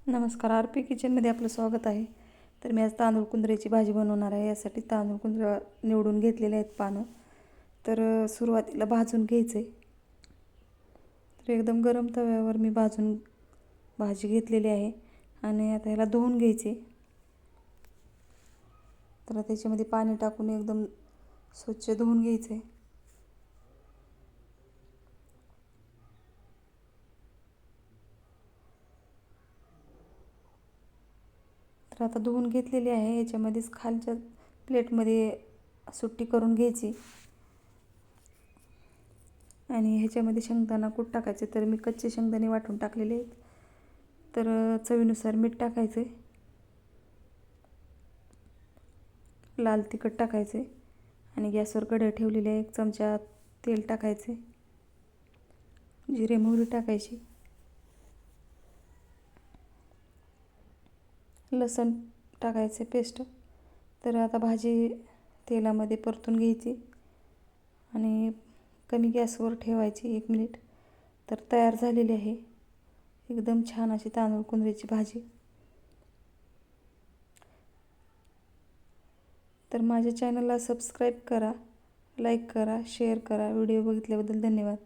नमस्कार, R P किचनमध्ये आपलं स्वागत आहे. तर मी आज तांदूळ कुंदऱ्याची भाजी बनवणार आहे. यासाठी तांदूळ कुंदरा निवडून घेतलेले आहेत पानं. तर सुरुवातीला भाजून घ्यायचे. तर एकदम गरम तव्यावर मी भाजून भाजी घेतलेली आहे आणि आता ह्याला धुवून घ्यायचे. तर त्याच्यामध्ये पाणी टाकून एकदम स्वच्छ धुवून घ्यायचे. तर आता धुवून घेतलेली आहे. याच्यामध्येच खालच्या प्लेटमध्ये सुट्टी करून घ्यायची आणि ह्याच्यामध्ये शेंगदाणा कूट टाकायचे. तर मी कच्चे शेंगदाणे वाटून टाकलेले आहेत. तर चवीनुसार मीठ टाकायचे, लाल तिखट टाकायचे आणि गॅसवर कढई ठेवलेली आहे. 1 चमचा तेल टाकायचे, जिरे मोहरी टाकायची, लसूण टाकायचे पेस्ट. तर आता भाजी तेलामध्ये परतून घ्यायची आणि कमी गॅसवर ठेवायची 1 मिनिट. तर तयार झालेली आहे एकदम छान अशी तांदूळ कुंदऱ्याची भाजी. तर माझ्या चॅनलला सबस्क्राईब करा, लाईक करा, शेअर करा. व्हिडिओ बघितल्याबद्दल धन्यवाद.